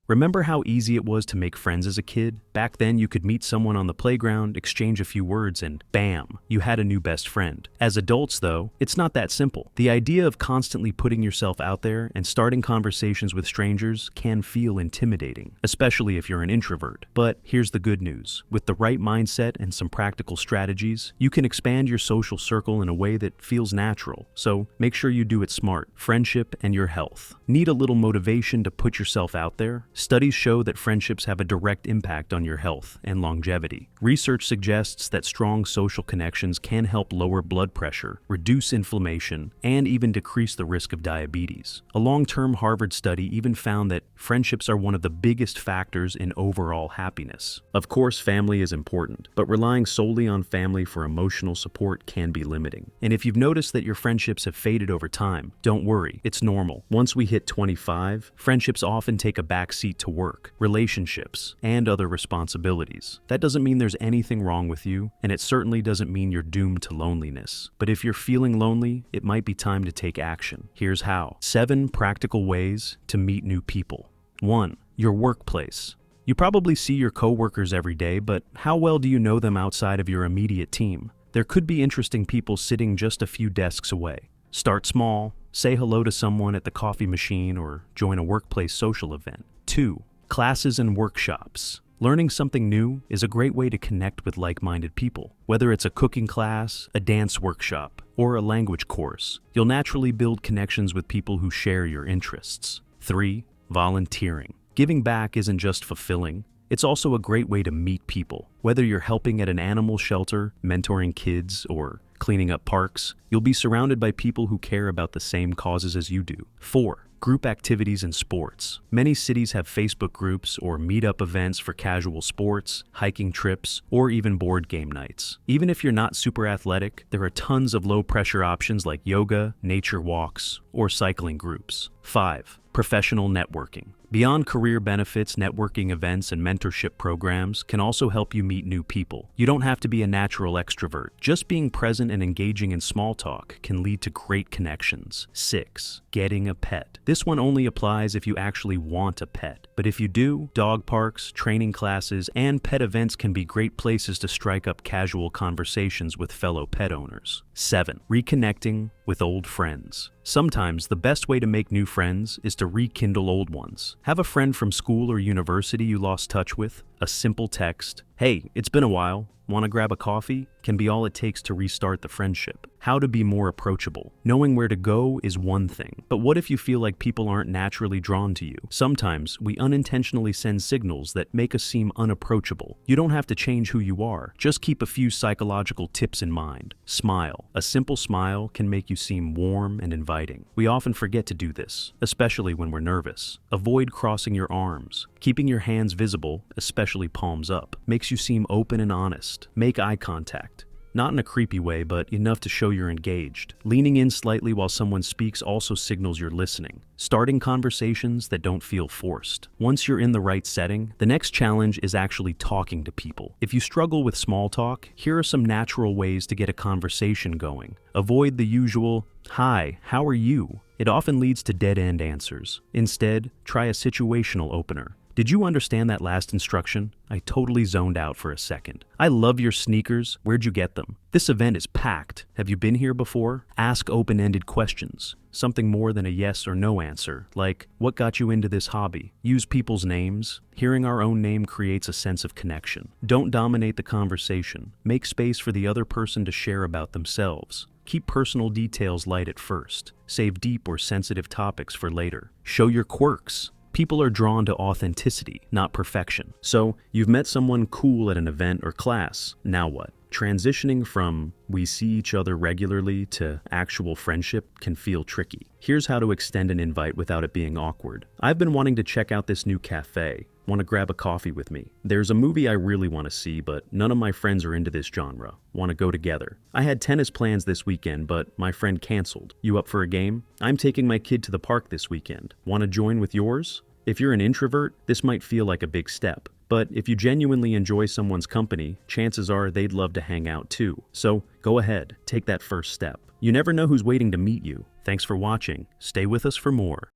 Remember how easy it was to make friends as a kid? Back then, you could meet someone on the playground, exchange a few words, and bam, you had a new best friend. As adults, though, it's not that simple. The idea of constantly putting yourself out there and starting conversations with strangers can feel intimidating, especially if you're an introvert. But here's the good news. With the right mindset and some practical strategies, you can expand your social circle in a way that feels natural. So make sure you do it smart. Friendship and your health. Need a little motivation to put yourself out there? Studies show that friendships have a direct impact on your health and longevity. Research suggests that strong social connections can help lower blood pressure, reduce inflammation, and even decrease the risk of diabetes. A long-term Harvard study even found that friendships are one of the biggest factors in overall happiness. Of course, family is important, but relying solely on family for emotional support can be limiting. And if you've noticed that your friendships have faded over time, don't worry, it's normal. Once we hit 25, friendships often take a backseat to work, relationships, and other responsibilities. That doesn't mean there's anything wrong with you, and it certainly doesn't mean you're doomed to loneliness. But if you're feeling lonely, it might be time to take action. Here's how. 7 practical ways to meet new people. 1. Your workplace. You probably see your coworkers every day, but how well do you know them outside of your immediate team? There could be interesting people sitting just a few desks away. Start small, say hello to someone at the coffee machine, or join a workplace social event. 2. Classes and workshops. Learning something new is a great way to connect with like-minded people. Whether it's a cooking class, a dance workshop, or a language course, you'll naturally build connections with people who share your interests. 3. Volunteering. Giving back isn't just fulfilling, it's also a great way to meet people. Whether you're helping at an animal shelter, mentoring kids, or cleaning up parks, you'll be surrounded by people who care about the same causes as you do. 4. Group activities and sports. Many cities have Facebook groups or meetup events for casual sports, hiking trips, or even board game nights. Even if you're not super athletic, there are tons of low-pressure options like yoga, nature walks, or cycling groups. 5. Professional networking. Beyond career benefits, networking events and mentorship programs can also help you meet new people. You don't have to be a natural extrovert. Just being present and engaging in small talk can lead to great connections. 6. Getting a pet. This one only applies if you actually want a pet. But if you do, dog parks, training classes, and pet events can be great places to strike up casual conversations with fellow pet owners. 7. Reconnecting with old friends. Sometimes the best way to make new friends is to rekindle old ones. Have a friend from school or university you lost touch with. A simple text, "Hey, it's been a while. Want to grab a coffee?" can be all it takes to restart the friendship. How to be more approachable. Knowing where to go is one thing, but what if you feel like people aren't naturally drawn to you? Sometimes we unintentionally send signals that make us seem unapproachable. You don't have to change who you are. Just keep a few psychological tips in mind. Smile. A simple smile can make you seem warm and inviting. We often forget to do this, especially when we're nervous. Avoid crossing your arms. Keeping your hands visible, especially palms up, makes you seem open and honest. Make eye contact. Not in a creepy way, but enough to show you're engaged. Leaning in slightly while someone speaks also signals you're listening. Starting conversations that don't feel forced. Once you're in the right setting, the next challenge is actually talking to people. If you struggle with small talk, here are some natural ways to get a conversation going. Avoid the usual, "Hi, how are you?" It often leads to dead-end answers. Instead, try a situational opener. "Did you understand that last instruction? I totally zoned out for a second. I love your sneakers. Where'd you get them? This event is packed. Have you been here before?" Ask open-ended questions. Something more than a yes or no answer, like, "What got you into this hobby?" Use people's names. Hearing our own name creates a sense of connection. Don't dominate the conversation. Make space for the other person to share about themselves. Keep personal details light at first. Save deep or sensitive topics for later. Show your quirks. People are drawn to authenticity, not perfection. So, you've met someone cool at an event or class. Now what? Transitioning from "we see each other regularly" to actual friendship can feel tricky. Here's how to extend an invite without it being awkward. "I've been wanting to check out this new cafe. Want to grab a coffee with me? There's a movie I really want to see, but none of my friends are into this genre. Want to go together? I had tennis plans this weekend, but my friend canceled. You up for a game? I'm taking my kid to the park this weekend. Want to join with yours?" If you're an introvert, this might feel like a big step. But if you genuinely enjoy someone's company, chances are they'd love to hang out too. So go ahead, take that first step. You never know who's waiting to meet you. Thanks for watching. Stay with us for more.